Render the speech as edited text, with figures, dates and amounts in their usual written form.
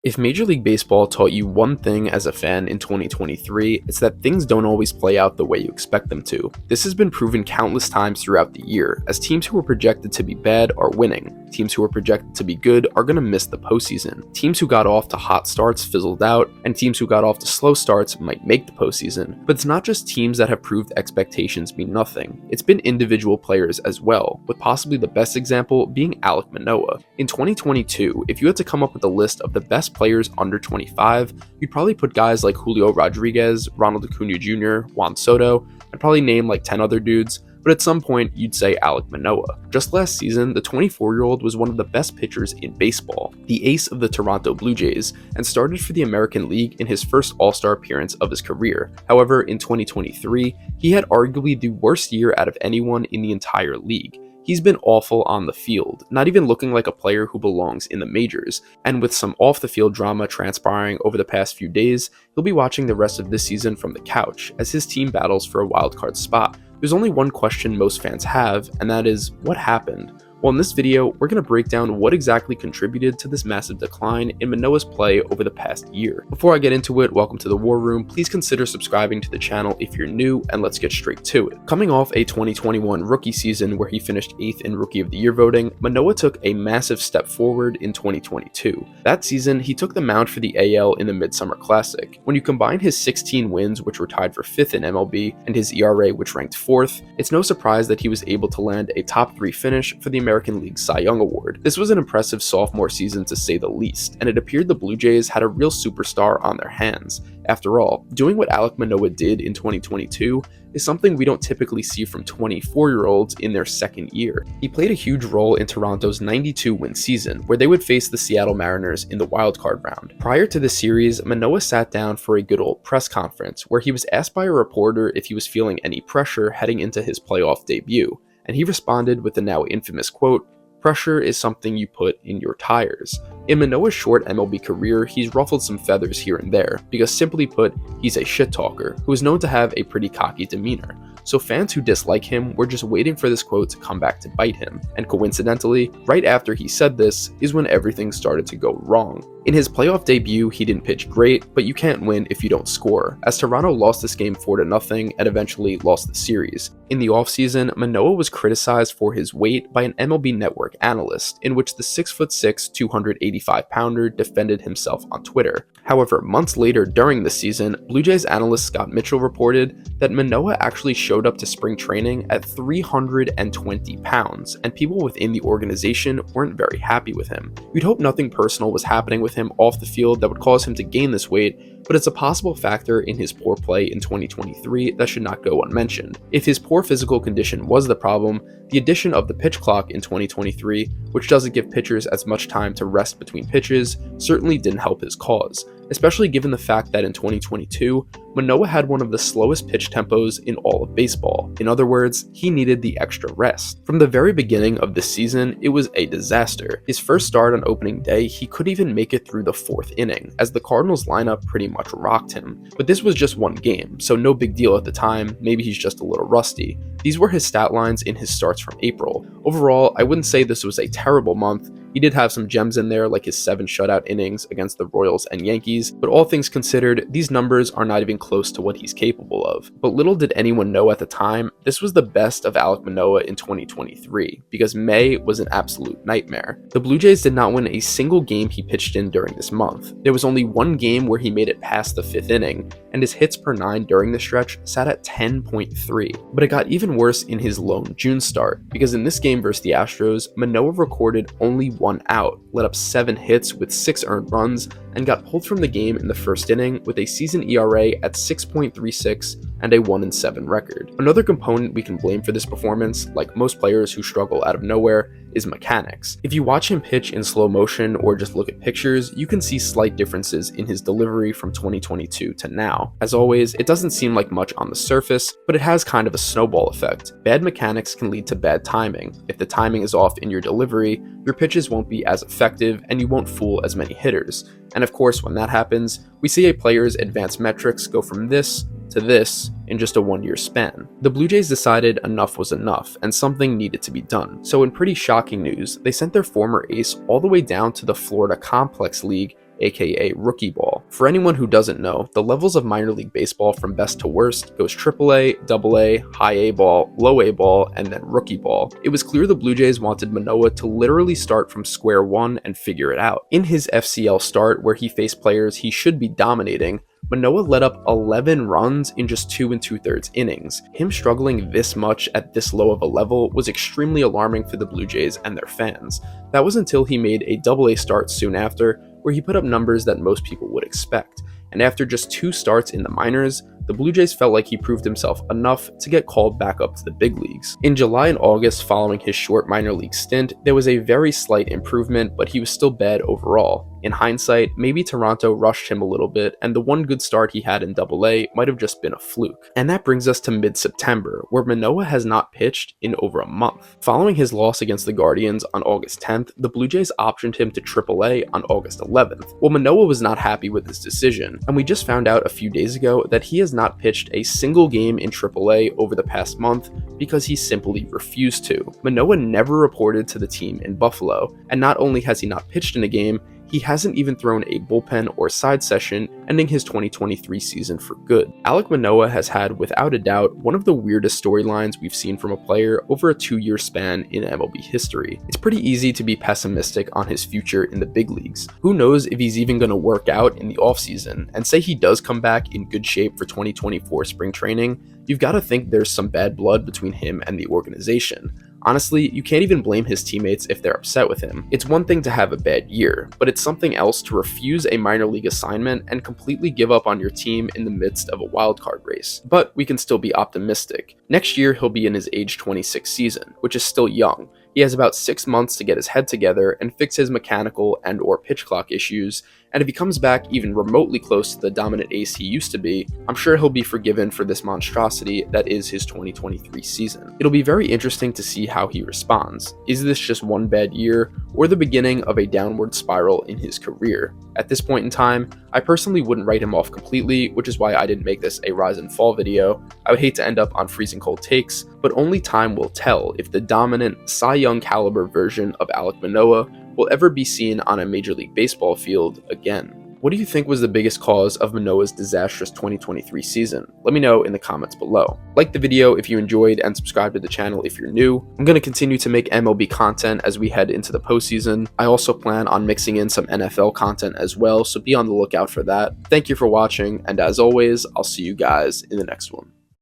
If Major League Baseball taught you one thing as a fan in 2023, it's that things don't always play out the way you expect them to. This has been proven countless times throughout the year, as teams who were projected to be bad are winning, teams who were projected to be good are going to miss the postseason, teams who got off to hot starts fizzled out, and teams who got off to slow starts might make the postseason. But it's not just teams that have proved expectations mean nothing, it's been individual players as well, with possibly the best example being Alek Manoah. In 2022, if you had to come up with a list of the best players under 25, you'd probably put guys like Julio Rodriguez, Ronald Acuna Jr., Juan Soto, and probably name like 10 other dudes, but at some point you'd say Alek Manoah. Just last season, the 24-year-old was one of the best pitchers in baseball, the ace of the Toronto Blue Jays, and started for the American League in his first All-Star appearance of his career. However, in 2023, he had arguably the worst year out of anyone in the entire league. He's been awful on the field, not even looking like a player who belongs in the majors, and with some off-the-field drama transpiring over the past few days, he'll be watching the rest of this season from the couch as his team battles for a wildcard spot. There's only one question most fans have, and that is, what happened? Well, in this video, we're going to break down what exactly contributed to this massive decline in Manoah's play over the past year. Before I get into it, welcome to the War Room. Please consider subscribing to the channel if you're new, and let's get straight to it. Coming off a 2021 rookie season where he finished 8th in Rookie of the Year voting, Manoah took a massive step forward in 2022. That season, he took the mound for the AL in the Midsummer Classic. When you combine his 16 wins, which were tied for 5th in MLB, and his ERA, which ranked 4th, it's no surprise that he was able to land a top 3 finish for the American League Cy Young Award. This was an impressive sophomore season to say the least, and it appeared the Blue Jays had a real superstar on their hands. After all, doing what Alek Manoah did in 2022 is something we don't typically see from 24-year-olds in their second year. He played a huge role in Toronto's 92-win season, where they would face the Seattle Mariners in the wildcard round. Prior to the series, Manoah sat down for a good old press conference, where he was asked by a reporter if he was feeling any pressure heading into his playoff debut, and he responded with the now infamous quote, "Pressure is something you put in your tires." In Manoah's short MLB career, he's ruffled some feathers here and there, because simply put, he's a shit talker who is known to have a pretty cocky demeanor. So fans who dislike him were just waiting for this quote to come back to bite him. And coincidentally, right after he said this is when everything started to go wrong. In his playoff debut, he didn't pitch great, but you can't win if you don't score, as Toronto lost this game 4-0 and eventually lost the series. In the offseason, Manoah was criticized for his weight by an MLB Network analyst, in which the 6'6", 285-pounder defended himself on Twitter. However, months later during the season, Blue Jays analyst Scott Mitchell reported that Manoah actually showed up to spring training at 320 pounds, and people within the organization weren't very happy with him. We'd hope nothing personal was happening with him off the field that would cause him to gain this weight, but it's a possible factor in his poor play in 2023 that should not go unmentioned. If his poor physical condition was the problem, the addition of the pitch clock in 2023, which doesn't give pitchers as much time to rest between pitches, certainly didn't help his cause, especially given the fact that in 2022, Manoah had one of the slowest pitch tempos in all of baseball. In other words, he needed the extra rest. From the very beginning of this season, it was a disaster. His first start on opening day, he couldn't even make it through the 4th inning, as the Cardinals lineup pretty much rocked him. But this was just one game, so no big deal at the time, maybe he's just a little rusty. These were his stat lines in his starts from April. Overall, I wouldn't say this was a terrible month. He did have some gems in there, like his 7 shutout innings against the Royals and Yankees, but all things considered, these numbers are not even close to what he's capable of. But little did anyone know at the time, this was the best of Alek Manoah in 2023, because May was an absolute nightmare. The Blue Jays did not win a single game he pitched in during this month. There was only one game where he made it past the 5th inning, and his hits per 9 during the stretch sat at 10.3. But it got even worse in his lone June start, because in this game versus the Astros, Manoah recorded only 1 out, let up 7 hits with 6 earned runs, and got pulled from the game in the first inning with a season ERA at 6.36 and a 1-7 record. Another component we can blame for this performance, like most players who struggle out of nowhere, is mechanics. If you watch him pitch in slow motion or just look at pictures, you can see slight differences in his delivery from 2022 to now. As always, it doesn't seem like much on the surface, but it has kind of a snowball effect. Bad mechanics can lead to bad timing. If the timing is off in your delivery, your pitches won't be as effective and you won't fool as many hitters. And of course, when that happens, we see a player's advanced metrics go from this to this in just a 1-year span. The Blue Jays decided enough was enough and something needed to be done. So in pretty shocking news, they sent their former ace all the way down to the Florida Complex League aka rookie ball. For anyone who doesn't know, the levels of minor league baseball from best to worst goes AAA, AA, high A ball, low A ball, and then rookie ball. It was clear the Blue Jays wanted Manoah to literally start from square one and figure it out. In his FCL start, where he faced players he should be dominating, Manoah let up 11 runs in just 2 2/3 innings. Him struggling this much at this low of a level was extremely alarming for the Blue Jays and their fans. That was until he made a AA start soon after, where he put up numbers that most people would expect. And after just 2 starts in the minors, the Blue Jays felt like he proved himself enough to get called back up to the big leagues. In July and August following his short minor league stint, there was a very slight improvement, but he was still bad overall. In hindsight, maybe Toronto rushed him a little bit, and the one good start he had in AA might have just been a fluke. And that brings us to mid-September, where Manoah has not pitched in over a month. Following his loss against the Guardians on August 10th, the Blue Jays optioned him to AAA on August 11th. Well, Manoah was not happy with his decision, and we just found out a few days ago that he has not pitched a single game in AAA over the past month because he simply refused to. Manoah never reported to the team in Buffalo, and not only has he not pitched in a game, he hasn't even thrown a bullpen or side session, ending his 2023 season for good. Alek Manoah has had, without a doubt, one of the weirdest storylines we've seen from a player over a 2-year span in MLB history. It's pretty easy to be pessimistic on his future in the big leagues. Who knows if he's even going to work out in the offseason, and say he does come back in good shape for 2024 spring training, you've got to think there's some bad blood between him and the organization. Honestly, you can't even blame his teammates if they're upset with him. It's one thing to have a bad year, but it's something else to refuse a minor league assignment and completely give up on your team in the midst of a wildcard race. But we can still be optimistic. Next year, he'll be in his age 26 season, which is still young. He has about 6 months to get his head together and fix his mechanical and or pitch clock issues, and if he comes back even remotely close to the dominant ace he used to be, I'm sure he'll be forgiven for this monstrosity that is his 2023 season. It'll be very interesting to see how he responds. Is this just one bad year, or the beginning of a downward spiral in his career? At this point in time, I personally wouldn't write him off completely, which is why I didn't make this a rise and fall video. I would hate to end up on freezing cold takes, but only time will tell if the dominant Cy Young caliber version of Alek Manoah will ever be seen on a Major League Baseball field again. What do you think was the biggest cause of Manoah's disastrous 2023 season? Let me know in the comments below. Like the video if you enjoyed and subscribe to the channel if you're new. I'm going to continue to make MLB content as we head into the postseason. I also plan on mixing in some NFL content as well, so be on the lookout for that. Thank you for watching, and as always, I'll see you guys in the next one.